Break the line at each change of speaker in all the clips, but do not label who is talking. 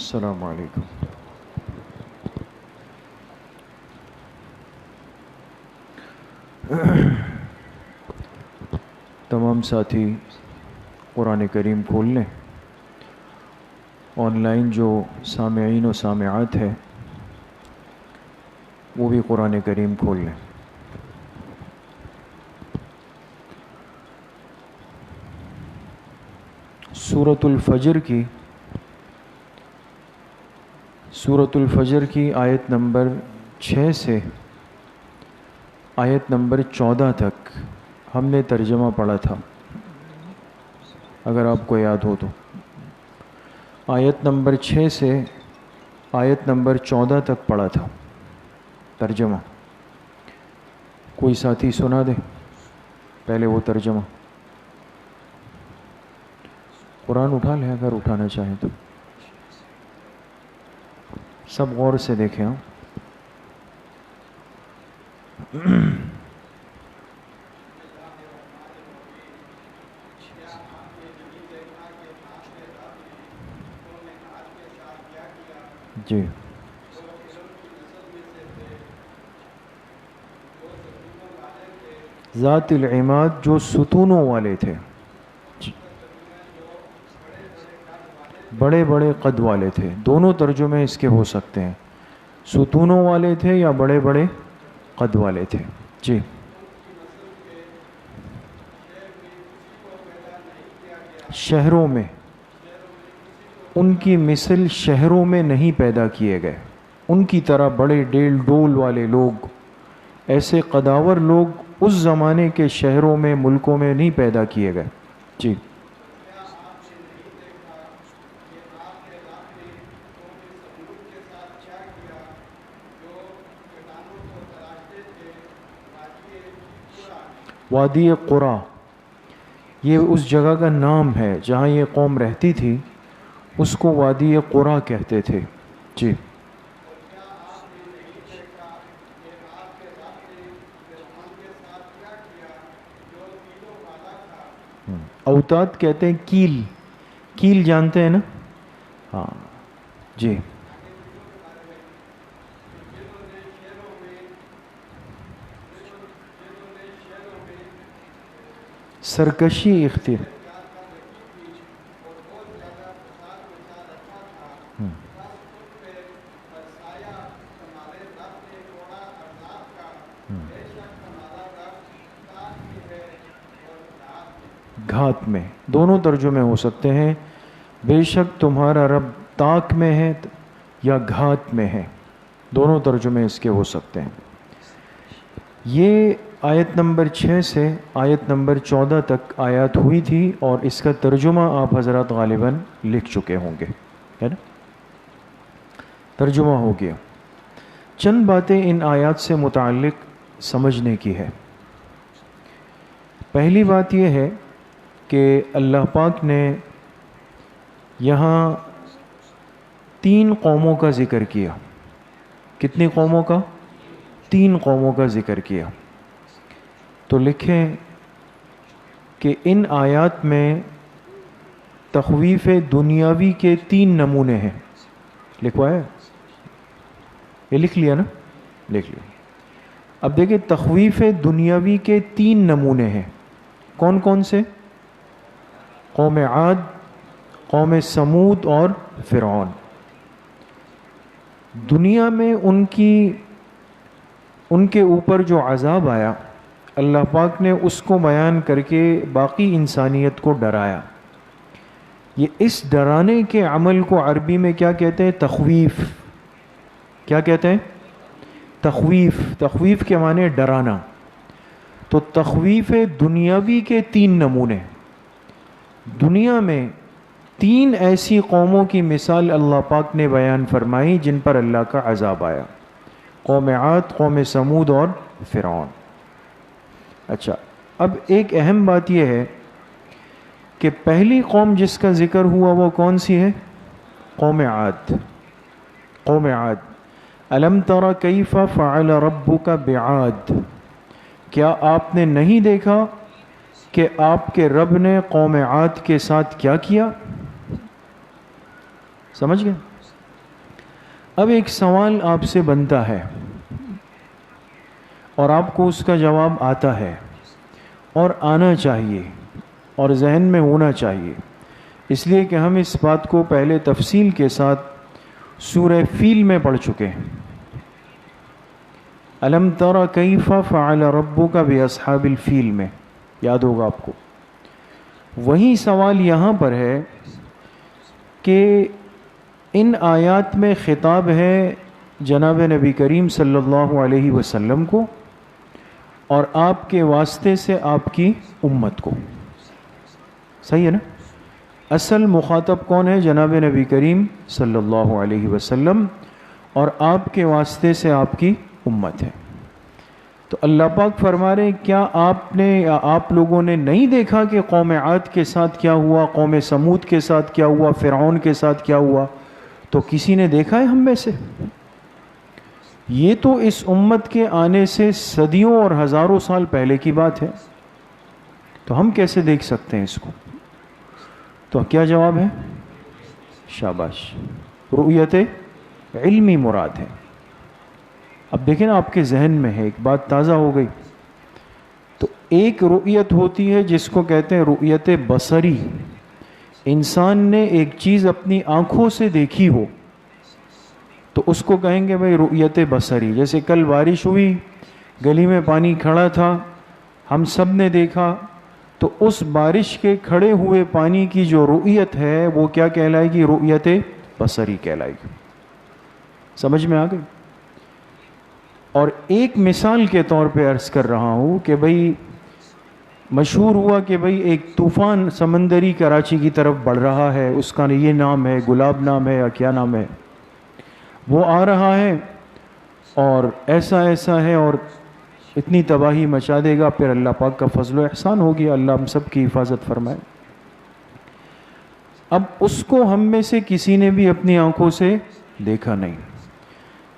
السلام علیکم. تمام ساتھی قرآن کریم کھول لیں. آن لائن جو سامعین و سامعات ہیں وہ بھی قرآن کریم کھول لیں. سورۃ الفجر کی آیت نمبر 6 سے آیت نمبر 14 تک ہم نے ترجمہ پڑھا تھا، اگر آپ کو یاد ہو تو. آیت نمبر 6 سے آیت نمبر 14 تک پڑھا تھا ترجمہ. کوئی ساتھی سنا دے پہلے وہ ترجمہ. قرآن اٹھا لیں اگر اٹھانا چاہیں تو. سب غور سے دیکھیں. جی ذات العماد جو ستونوں والے تھے، بڑے بڑے قد والے تھے. دونوں ترجمے اس کے ہو سکتے ہیں، ستونوں والے تھے یا بڑے بڑے قد والے تھے. جی شہروں میں ان کی مثل شہروں میں نہیں پیدا کیے گئے. ان کی طرح بڑے ڈیل ڈول والے لوگ، ایسے قداور لوگ اس زمانے کے شہروں میں ملکوں میں نہیں پیدا کیے گئے. جی وادی قرا یہ اس جگہ کا نام ہے جہاں یہ قوم رہتی تھی، اس کو وادی قرا کہتے تھے. جی اوتاد کہتے ہیں کیل. کیل جانتے ہیں نا؟ ہاں جی سرکشی اختیار. گھات میں دونوں ترجمے ہو سکتے ہیں. بے شک تمہارا رب تاک میں ہے یا گھات میں ہے، دونوں ترجمے اس کے ہو سکتے ہیں. یہ آیت نمبر 6 سے آیت نمبر 14 تک آیات ہوئی تھی اور اس کا ترجمہ آپ حضرات غالباً لکھ چکے ہوں گے، ہے نا؟ ترجمہ ہو گیا. چند باتیں ان آیات سے متعلق سمجھنے کی ہے. پہلی بات یہ ہے کہ اللہ پاک نے یہاں 3 قوموں کا ذکر کیا. کتنی قوموں کا؟ 3 قوموں کا ذکر کیا. تو لکھیں کہ ان آیات میں تخویف دنیاوی کے 3 نمونے ہیں. لکھوایا؟ یہ لکھ لیا نا؟ لکھ لیا. اب دیکھیں تخویف دنیاوی کے 3 نمونے ہیں. کون کون سے؟ قوم عاد، قوم سمود اور فرعون. دنیا میں ان کے اوپر جو عذاب آیا، اللہ پاک نے اس کو بیان کر کے باقی انسانیت کو ڈرایا. یہ اس ڈرانے کے عمل کو عربی میں کیا کہتے ہیں؟ تخویف. کیا کہتے ہیں؟ تخویف. تخویف کے معنی ڈرانا. تو تخویف دنیاوی کے 3 نمونے. دنیا میں 3 ایسی قوموں کی مثال اللہ پاک نے بیان فرمائی جن پر اللہ کا عذاب آیا: قوم عاد، قوم سمود اور فرعون. اچھا، اب ایک اہم بات یہ ہے کہ پہلی قوم جس کا ذکر ہوا وہ کون سی ہے؟ قوم عاد. قوم عاد. الم تر کیف فعل ربک بعاد. کیا آپ نے نہیں دیکھا کہ آپ کے رب نے قوم عاد کے ساتھ کیا کیا؟ سمجھ گئے؟ اب ایک سوال آپ سے بنتا ہے اور آپ کو اس کا جواب آتا ہے اور آنا چاہیے اور ذہن میں ہونا چاہیے، اس لیے کہ ہم اس بات کو پہلے تفصیل کے ساتھ سورہ فیل میں پڑھ چکے ہیں۔ الم تر کیف فعل ربک باصحاب الفیل میں یاد ہوگا آپ کو۔ وہی سوال یہاں پر ہے کہ ان آیات میں خطاب ہے جناب نبی کریم صلی اللہ علیہ وسلم کو اور آپ کے واسطے سے آپ کی امت کو، صحیح ہے نا؟ اصل مخاطب کون ہے؟ جناب نبی کریم صلی اللہ علیہ وسلم، اور آپ کے واسطے سے آپ کی امت ہے۔ تو اللہ پاک فرما رہے ہیں کیا آپ لوگوں نے نہیں دیکھا کہ قوم عاد کے ساتھ کیا ہوا، قوم سمود کے ساتھ کیا ہوا، فرعون کے ساتھ کیا ہوا؟ تو کسی نے دیکھا ہے ہم میں سے؟ یہ تو اس امت کے آنے سے صدیوں اور ہزاروں سال پہلے کی بات ہے، تو ہم کیسے دیکھ سکتے ہیں اس کو؟ تو کیا جواب ہے؟ شاباش، رؤیت علمی مراد ہے۔ اب دیکھیں نا، آپ کے ذہن میں ہے، ایک بات تازہ ہو گئی۔ تو ایک رؤیت ہوتی ہے جس کو کہتے ہیں رؤیت بصری، انسان نے ایک چیز اپنی آنکھوں سے دیکھی ہو تو اس کو کہیں گے بھائی رؤیت بصری۔ جیسے کل بارش ہوئی، گلی میں پانی کھڑا تھا، ہم سب نے دیکھا، تو اس بارش کے کھڑے ہوئے پانی کی جو رؤیت ہے وہ کیا کہلائے گی؟ رؤیت بصری کہلائے گی۔ سمجھ میں آ گئی؟ اور ایک مثال کے طور پہ عرض کر رہا ہوں کہ بھئی مشہور ہوا کہ بھئی ایک طوفان سمندری کراچی کی طرف بڑھ رہا ہے، اس کا یہ نام ہے، گلاب نام ہے یا کیا نام ہے، وہ آ رہا ہے اور ایسا ہے اور اتنی تباہی مچا دے گا، پھر اللہ پاک کا فضل و احسان ہو گیا، اللہ ہم سب کی حفاظت فرمائے۔ اب اس کو ہم میں سے کسی نے بھی اپنی آنکھوں سے دیکھا نہیں،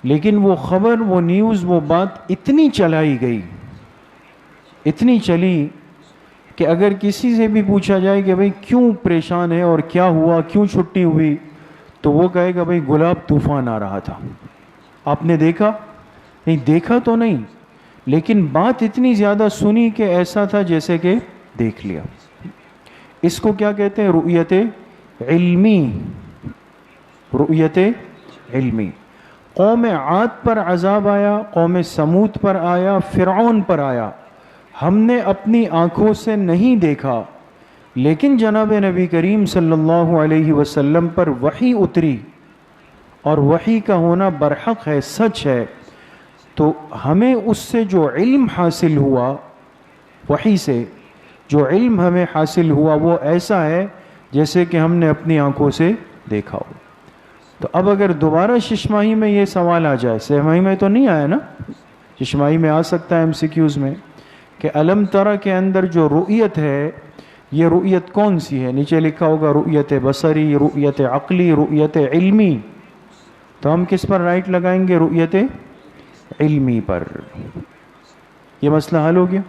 لیکن وہ خبر، وہ نیوز، وہ بات اتنی چلائی گئی، اتنی چلی کہ اگر کسی سے بھی پوچھا جائے کہ بھئی کیوں پریشان ہے اور کیا ہوا، کیوں چھٹی ہوئی، تو وہ کہے گا بھئی گلاب طوفان آ رہا تھا۔ آپ نے دیکھا؟ نہیں دیکھا تو نہیں، لیکن بات اتنی زیادہ سنی کہ ایسا تھا جیسے کہ دیکھ لیا۔ اس کو کیا کہتے ہیں؟ رؤیت علمی، رؤیت علمی۔ قوم عاد پر عذاب آیا، قوم سمود پر آیا، فرعون پر آیا، ہم نے اپنی آنکھوں سے نہیں دیکھا، لیکن جناب نبی کریم صلی اللہ علیہ وسلم پر وحی اتری اور وحی کا ہونا برحق ہے، سچ ہے، تو ہمیں اس سے جو علم حاصل ہوا، وحی سے جو علم ہمیں حاصل ہوا وہ ایسا ہے جیسے کہ ہم نے اپنی آنکھوں سے دیکھا ہو۔ تو اب اگر دوبارہ ششماہی میں یہ سوال آ جائے، سہماہی میں تو نہیں آیا نا، ششماہی میں آ سکتا ہے ایم سی کیوز میں، کہ علم ترى کے اندر جو رؤیت ہے یہ رؤیت کون سی ہے؟ نیچے لکھا ہوگا رؤیت بصری، رؤیت عقلی، رؤیت علمی، تو ہم کس پر رائٹ لگائیں گے؟ رؤیت علمی پر۔ یہ مسئلہ حل ہو گیا،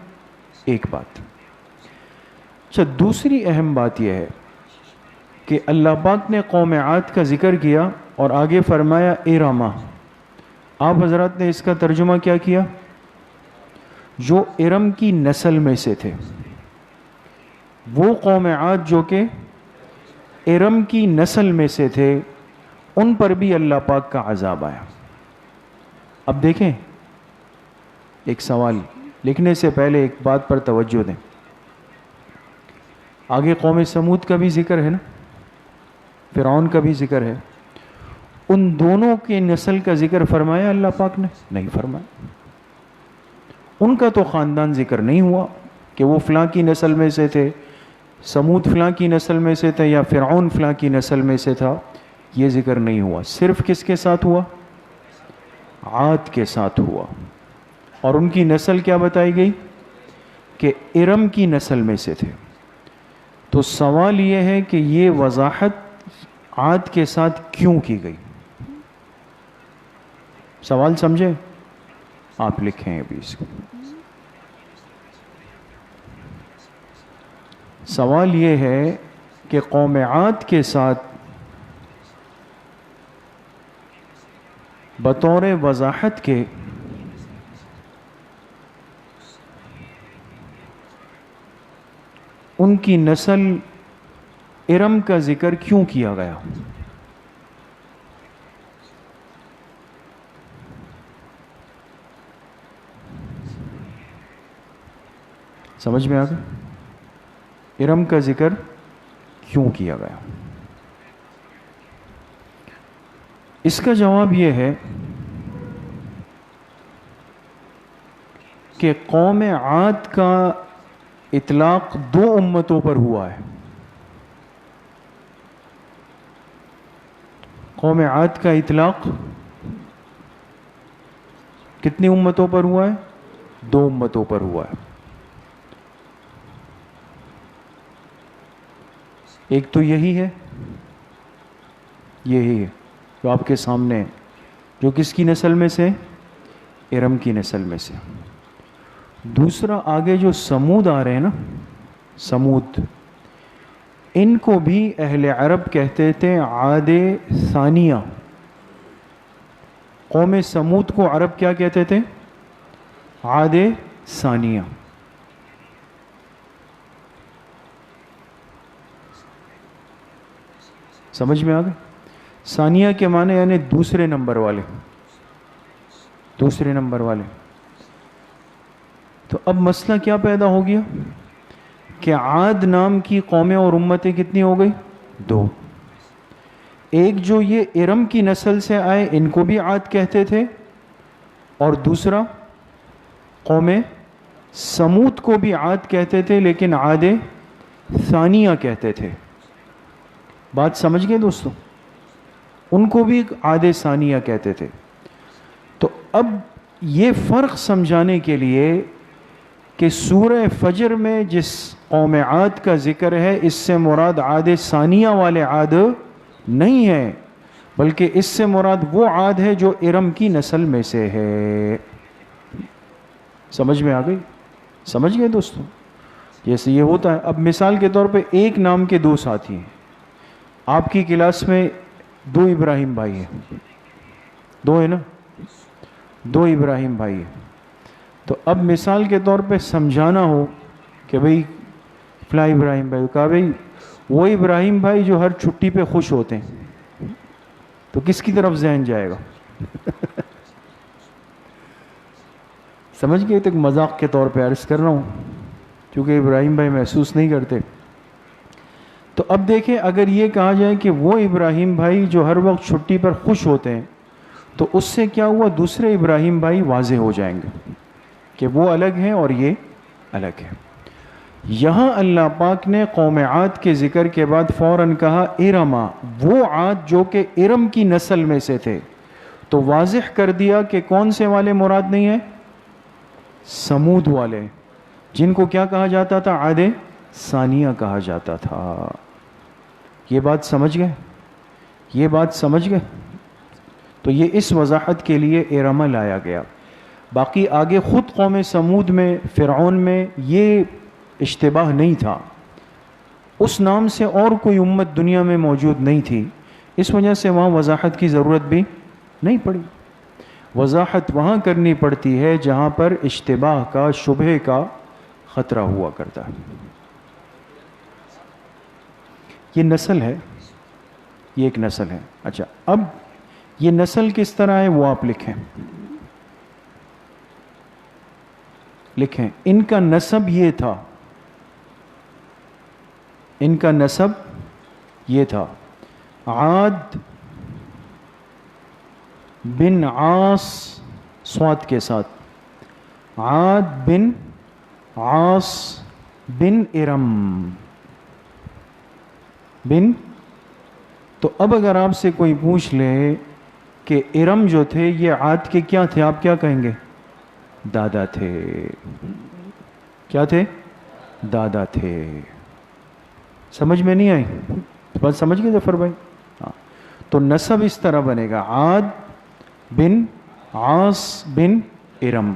ایک بات۔ اچھا، دوسری اہم بات یہ ہے کہ اللہ پاک نے قوم عاد کا ذکر کیا اور آگے فرمایا ارما۔ آپ حضرات نے اس کا ترجمہ کیا کیا؟ جو ارم کی نسل میں سے تھے، وہ قوم عاد جو کہ ارم کی نسل میں سے تھے، ان پر بھی اللہ پاک کا عذاب آیا۔ اب دیکھیں، ایک سوال لکھنے سے پہلے ایک بات پر توجہ دیں۔ آگے قوم سمود کا بھی ذکر ہے نا، فرعون کا بھی ذکر ہے، ان دونوں کے نسل کا ذکر فرمایا اللہ پاک نے؟ نہیں فرمایا۔ ان کا تو خاندان ذکر نہیں ہوا کہ وہ فلاں کی نسل میں سے تھے، سمود فلاں کی نسل میں سے تھے، یا فرعون فلاں کی نسل میں سے تھا، یہ ذکر نہیں ہوا۔ صرف کس کے ساتھ ہوا؟ عاد کے ساتھ ہوا، اور ان کی نسل کیا بتائی گئی؟ کہ ارم کی نسل میں سے تھے۔ تو سوال یہ ہے کہ یہ وضاحت عاد کے ساتھ کیوں کی گئی؟ سوال سمجھے؟ آپ لکھیں ابھی اس کو۔ سوال یہ ہے کہ قوم عاد کے ساتھ بطور وضاحت کے ان کی نسل ارم کا ذکر کیوں کیا گیا؟ سمجھ میں آ گیا؟ ارم کا ذکر کیوں کیا گیا؟ اس کا جواب یہ ہے کہ قوم عاد کا اطلاق دو امتوں پر ہوا ہے. قوم عاد کا اطلاق کتنی امتوں پر ہوا ہے؟ دو امتوں پر ہوا ہے. ایک تو یہی ہے جو آپ کے سامنے ہے، جو کس کی نسل میں سے؟ ارم کی نسل میں سے. دوسرا آگے جو سمود آ رہے ہیں نا، سمود، ان کو بھی اہل عرب کہتے تھے عاد ثانیہ. قوم سمود کو عرب کیا کہتے تھے؟ عاد ثانیہ. سمجھ میں آ گئے؟ ثانیہ کے معنی یعنی دوسرے نمبر والے، دوسرے نمبر والے. تو اب مسئلہ کیا پیدا ہو گیا کہ عاد نام کی قومیں اور امتیں کتنی ہو گئی؟ دو. ایک جو یہ ارم کی نسل سے آئے ان کو بھی عاد کہتے تھے، اور دوسرا قوم سمود کو بھی عاد کہتے تھے لیکن عاد ثانیہ کہتے تھے. بات سمجھ گئے دوستو؟ ان کو بھی عاد ثانیہ کہتے تھے. تو اب یہ فرق سمجھانے کے لیے کہ سورہ فجر میں جس قوم عاد کا ذکر ہے اس سے مراد عاد ثانیہ والے عاد نہیں ہے، بلکہ اس سے مراد وہ عاد ہے جو ارم کی نسل میں سے ہے. سمجھ میں آ گئی؟ سمجھ گئے دوستو؟ جیسے یہ ہوتا ہے، اب مثال کے طور پہ ایک نام کے دو ساتھی ہیں. آپ کی کلاس میں دو ابراہیم بھائی ہیں، دو ہیں نا، دو ابراہیم بھائی ہیں. تو اب مثال کے طور پہ سمجھانا ہو کہ بھئی فلاں ابراہیم بھائی، کہا بھئی وہ ابراہیم بھائی جو ہر چھٹی پہ خوش ہوتے ہیں، تو کس کی طرف ذہن جائے گا؟ سمجھ گئے؟ تو ایک مذاق کے طور پہ عرض کر رہا ہوں، کیونکہ ابراہیم بھائی محسوس نہیں کرتے. تو اب دیکھیں، اگر یہ کہا جائے کہ وہ ابراہیم بھائی جو ہر وقت چھٹی پر خوش ہوتے ہیں، تو اس سے کیا ہوا؟ دوسرے ابراہیم بھائی واضح ہو جائیں گے کہ وہ الگ ہیں اور یہ الگ ہے. یہاں اللہ پاک نے قوم عاد کے ذکر کے بعد فوراً کہا ارما، وہ عاد جو کہ ارم کی نسل میں سے تھے. تو واضح کر دیا کہ کون سے والے مراد نہیں ہیں؟ سمود والے، جن کو کیا کہا جاتا تھا؟ عاد ثانیہ کہا جاتا تھا. یہ بات سمجھ گئے؟ یہ بات سمجھ گئے؟ تو یہ اس وضاحت کے لیے ارم لایا گیا. باقی آگے خود قوم سمود میں، فرعون میں یہ اشتباہ نہیں تھا. اس نام سے اور کوئی امت دنیا میں موجود نہیں تھی، اس وجہ سے وہاں وضاحت کی ضرورت بھی نہیں پڑی. وضاحت وہاں کرنی پڑتی ہے جہاں پر اشتباہ کا، شبہ کا خطرہ ہوا کرتا ہے. یہ نسل ہے، یہ ایک نسل ہے. اچھا، اب یہ نسل کس طرح ہے وہ آپ لکھیں. ان کا نسب یہ تھا، ان کا نسب یہ تھا: عاد بن عاص، صاد کے ساتھ، عاد بن عاص بن ارم بن. تو اب اگر آپ سے کوئی پوچھ لے کہ ارم جو تھے یہ عاد کے کیا تھے، آپ کیا کہیں گے؟ دادا تھے. کیا تھے؟ دادا تھے. سمجھ میں نہیں آئی بات؟ سمجھ گئے ظفر بھائی؟ ہاں. تو نسب اس طرح بنے گا: عاد بن عاص بن ارم.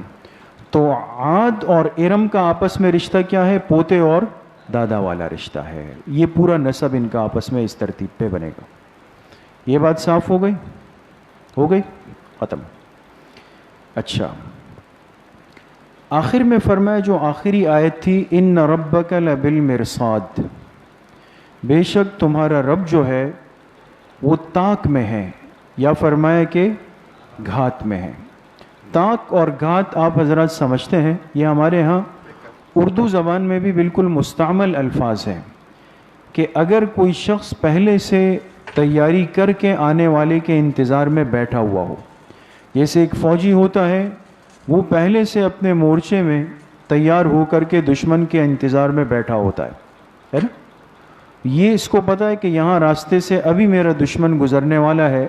تو عاد اور ارم کا آپس میں رشتہ کیا ہے؟ پوتے اور دادا والا رشتہ ہے. یہ پورا نسب ان کا آپس میں اس ترتیب پہ بنے گا. یہ بات صاف ہو گئی؟ ہو گئی؟ ختم. اچھا, آخر میں فرمایا جو آخری آیت تھی, ان ربک لبالمرصاد, بے شک تمہارا رب جو ہے وہ طاق میں ہے, یا فرمایا کہ گھات میں ہے. طاق اور گھات آپ حضرات سمجھتے ہیں, یہ ہمارے ہاں اردو زبان میں بھی بالکل مستعمل الفاظ ہیں کہ اگر کوئی شخص پہلے سے تیاری کر کے آنے والے کے انتظار میں بیٹھا ہوا ہو. جیسے ایک فوجی ہوتا ہے, وہ پہلے سے اپنے مورچے میں تیار ہو کر کے دشمن کے انتظار میں بیٹھا ہوتا ہے نا. یہ اس کو پتہ ہے کہ یہاں راستے سے ابھی میرا دشمن گزرنے والا ہے,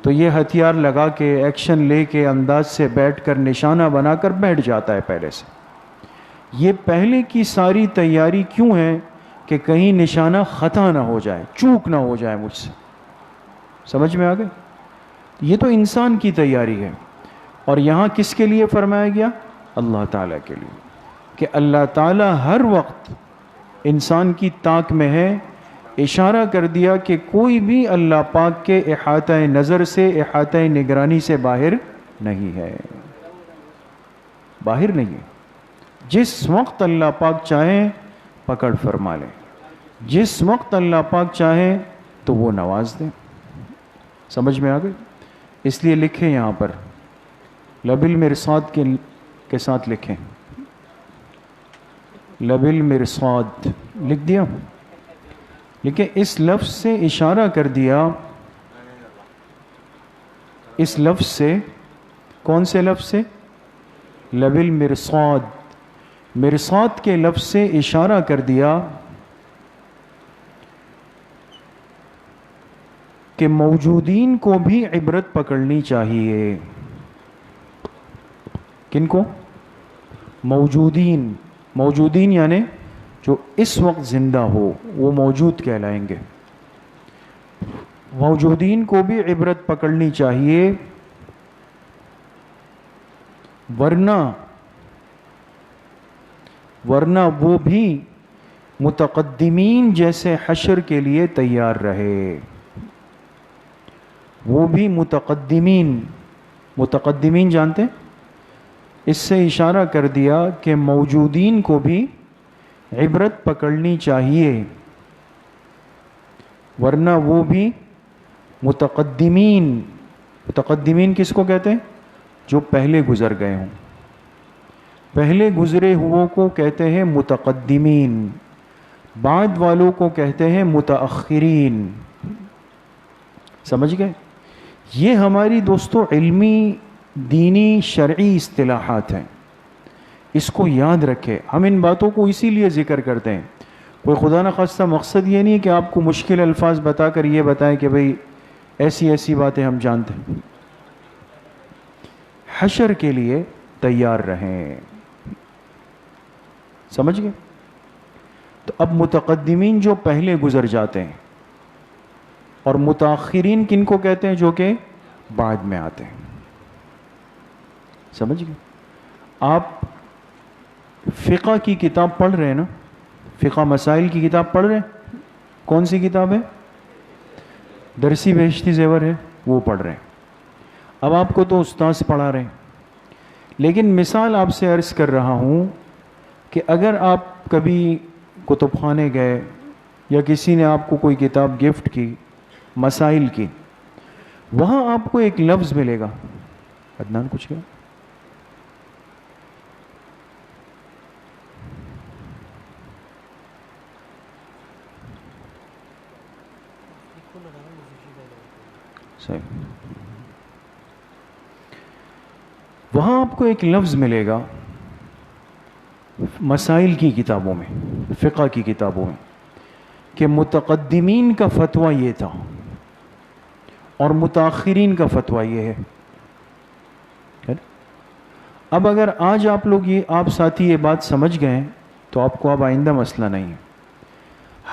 تو یہ ہتھیار لگا کے ایکشن لے کے انداز سے بیٹھ کر نشانہ بنا کر بیٹھ جاتا ہے پہلے سے. یہ پہلے کی ساری تیاری کیوں ہے کہ کہیں نشانہ خطا نہ ہو جائے, چوک نہ ہو جائے مجھ سے. سمجھ میں آ گئے؟ یہ تو انسان کی تیاری ہے. اور یہاں کس کے لیے فرمایا گیا؟ اللہ تعالیٰ کے لیے, کہ اللہ تعالیٰ ہر وقت انسان کی طاق میں ہے. اشارہ کر دیا کہ کوئی بھی اللہ پاک کے احاطہ نظر سے, احاطہ نگرانی سے باہر نہیں ہے, باہر نہیں ہے. جس وقت اللہ پاک چاہیں پکڑ فرما لیں, جس وقت اللہ پاک چاہیں تو وہ نواز دیں. سمجھ میں آ گئی؟ اس لیے لکھیں یہاں پر لبالمرصاد کے ساتھ لکھیں, لبالمرصاد لکھ دیا. لیکن اس لفظ سے اشارہ کر دیا, اس لفظ سے, کون سے لفظ سے؟ لبالمرصاد. مرصاد کے لفظ سے اشارہ کر دیا کہ موجودین کو بھی عبرت پکڑنی چاہیے. کن کو؟ موجودین. موجودین یعنی جو اس وقت زندہ ہو وہ موجود کہلائیں گے. موجودین کو بھی عبرت پکڑنی چاہیے, ورنہ وہ بھی متقدمین جیسے حشر کے لیے تیار رہے. وہ بھی متقدمین, متقدمین جانتے ہیں؟ اس سے اشارہ کر دیا کہ موجودین کو بھی عبرت پکڑنی چاہیے, ورنہ وہ بھی متقدمین. متقدمین کس کو کہتے ہیں؟ جو پہلے گزر گئے ہوں. پہلے گزرے ہوئوں کو کہتے ہیں متقدمین, بعد والوں کو کہتے ہیں متأخرین. سمجھ گئے؟ یہ ہماری دوستو علمی, دینی, شرعی اصطلاحات ہیں. اس کو یاد رکھے. ہم ان باتوں کو اسی لیے ذکر کرتے ہیں. کوئی خدا نخواستہ مقصد یہ نہیں کہ آپ کو مشکل الفاظ بتا کر یہ بتائیں کہ بھئی ایسی ایسی باتیں ہم جانتے ہیں. حشر کے لیے تیار رہیں. سمجھ گئے؟ تو اب متقدمین جو پہلے گزر جاتے ہیں, اور متاخرین کن کو کہتے ہیں؟ جو کہ بعد میں آتے ہیں. سمجھ گئے؟ آپ فقہ کی کتاب پڑھ رہے ہیں نا, فقہ مسائل کی کتاب پڑھ رہے ہیں. کون سی کتاب ہے؟ درسی بہشتی زیور ہے, وہ پڑھ رہے ہیں. اب آپ کو تو استاذ پڑھا رہے ہیں, لیکن مثال آپ سے عرض کر رہا ہوں کہ اگر آپ کبھی کتب خانے گئے یا کسی نے آپ کو کوئی کتاب گفٹ کی مسائل کی, وہاں آپ کو ایک لفظ ملے گا. عدنان کچھ کیا؟ وہاں آپ کو ایک لفظ ملے گا مسائل کی کتابوں میں, فقہ کی کتابوں میں, کہ متقدمین کا فتویٰ یہ تھا اور متاخرین کا فتویٰ یہ ہے. اب اگر آج آپ لوگ آپ ساتھی یہ بات سمجھ گئے تو آپ کو اب آئندہ مسئلہ نہیں ہے.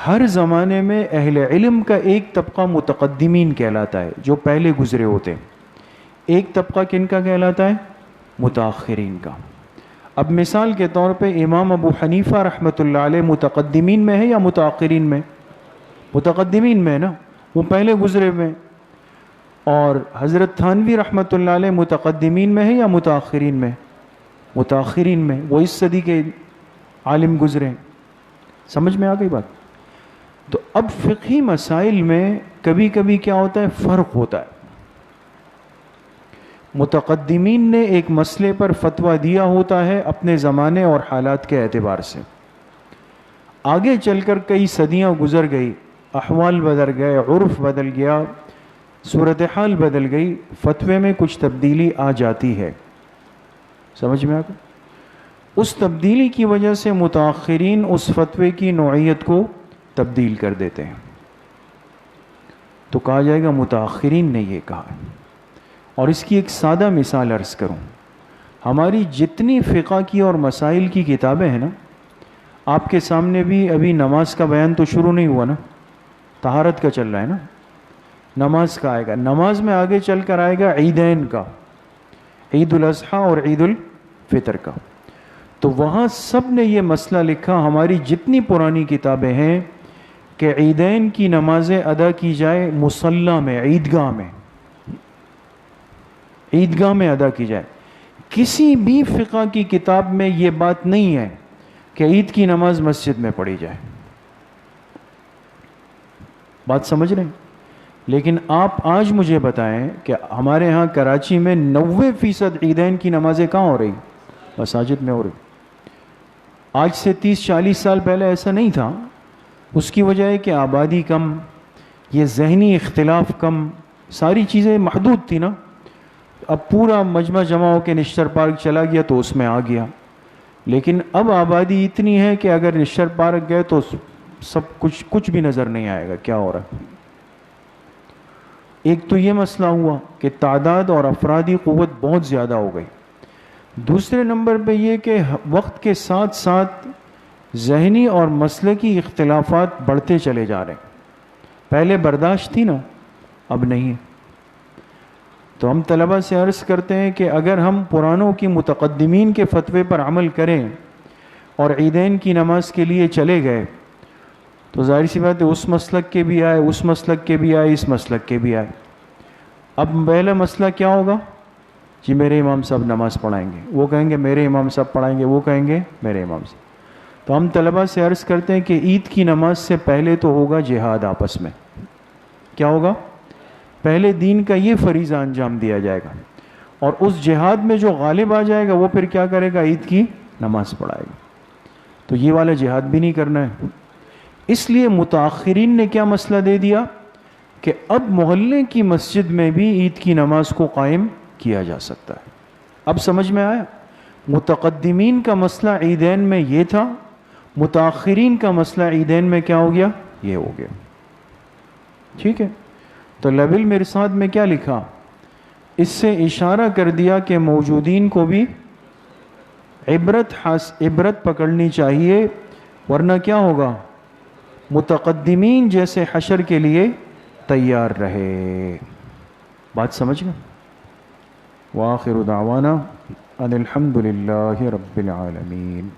ہر زمانے میں اہل علم کا ایک طبقہ متقدمین کہلاتا ہے, جو پہلے گزرے ہوتے. ایک طبقہ کن کا کہلاتا ہے؟ متاخرین کا. اب مثال کے طور پہ امام ابو حنیفہ رحمۃ اللہ علیہ متقدمین میں ہے یا متاخرین میں؟ متقدمین میں ہے نا, وہ پہلے گزرے ہوئے. اور حضرت تھانوی رحمۃ اللہ علیہ متقدمین میں ہے یا متاخرین میں؟ متاخرین میں، وہ اس صدی کے عالم گزرے ہیں. سمجھ میں آ گئی بات؟ تو اب فقہی مسائل میں کبھی کبھی کیا ہوتا ہے، فرق ہوتا ہے. متقدمین نے ایک مسئلے پر فتویٰ دیا ہوتا ہے اپنے زمانے اور حالات کے اعتبار سے. آگے چل کر کئی صدیاں گزر گئی، احوال بدل گئے، عرف بدل گیا، صورتحال بدل گئی، فتوے میں کچھ تبدیلی آ جاتی ہے. سمجھ میں آ گئی؟ اس تبدیلی کی وجہ سے متاخرین اس فتوے کی نوعیت کو تبدیل کر دیتے ہیں. تو کہا جائے گا متاخرین نے یہ کہا. اور اس کی ایک سادہ مثال عرض کروں. ہماری جتنی فقہ کی اور مسائل کی کتابیں ہیں نا، آپ کے سامنے بھی ابھی نماز کا بیان تو شروع نہیں ہوا نا، طہارت کا چل رہا ہے نا، نماز کا آئے گا. نماز میں آگے چل کر آئے گا عیدین کا، عید الاضحیٰ اور عید الفطر کا. تو وہاں سب نے یہ مسئلہ لکھا، ہماری جتنی پرانی کتابیں ہیں، کہ عیدین کی نمازیں ادا کی جائے مصلی میں، عیدگاہ میں، عیدگاہ میں ادا کی جائے. کسی بھی فقہ کی کتاب میں یہ بات نہیں ہے کہ عید کی نماز مسجد میں پڑھی جائے. بات سمجھ رہے ہیں؟ لیکن آپ آج مجھے بتائیں کہ ہمارے ہاں کراچی میں 90% عیدین کی نمازیں کہاں ہو رہی؟ مساجد میں ہو رہی. آج سے 30-40 سال پہلے ایسا نہیں تھا. اس کی وجہ ہے کہ آبادی کم، یہ ذہنی اختلاف کم، ساری چیزیں محدود تھی نا. اب پورا مجمع جمع ہو کے نشتر پارک چلا گیا تو اس میں آ گیا. لیکن اب آبادی اتنی ہے کہ اگر نشتر پارک گئے تو سب کچھ بھی نظر نہیں آئے گا کیا ہو رہا ہے. ایک تو یہ مسئلہ ہوا کہ تعداد اور افرادی قوت بہت زیادہ ہو گئی. دوسرے نمبر پہ یہ کہ وقت کے ساتھ ساتھ ذہنی اور مسلکی اختلافات بڑھتے چلے جا رہے ہیں. پہلے برداشت تھی نا، اب نہیں ہے. تو ہم طلبہ سے عرض کرتے ہیں کہ اگر ہم پرانوں کی متقدمین کے فتوے پر عمل کریں اور عیدین کی نماز کے لیے چلے گئے تو ظاہر سی بات ہے اس مسلک کے بھی آئے، اس مسلک کے بھی آئے، اس مسلک کے بھی آئے. اب پہلا مسئلہ کیا ہوگا؟ جی میرے امام صاحب نماز پڑھائیں گے، وہ کہیں گے میرے امام صاحب پڑھائیں گے، وہ کہیں گے میرے امام صاحب. تو ہم طلبہ سے عرض کرتے ہیں کہ عید کی نماز سے پہلے تو ہوگا جہاد آپس میں. کیا ہوگا؟ پہلے دین کا یہ فریضہ انجام دیا جائے گا، اور اس جہاد میں جو غالب آ جائے گا وہ پھر کیا کرے گا؟ عید کی نماز پڑھائے گا. تو یہ والا جہاد بھی نہیں کرنا ہے. اس لیے متاخرین نے کیا مسئلہ دے دیا کہ اب محلے کی مسجد میں بھی عید کی نماز کو قائم کیا جا سکتا ہے. اب سمجھ میں آیا؟ متقدمین کا مسئلہ عیدین میں یہ تھا، متاخرین کا مسئلہ عیدین میں کیا ہو گیا؟ یہ ہو گیا. ٹھیک ہے. تو لب المرصاد میں کیا لکھا؟ اس سے اشارہ کر دیا کہ موجودین کو بھی عبرت پکڑنی چاہیے، ورنہ کیا ہوگا؟ متقدمین جیسے حشر کے لیے تیار رہے. بات سمجھ گئے؟ وآخر دعوانا ان الحمد للہ رب العالمین.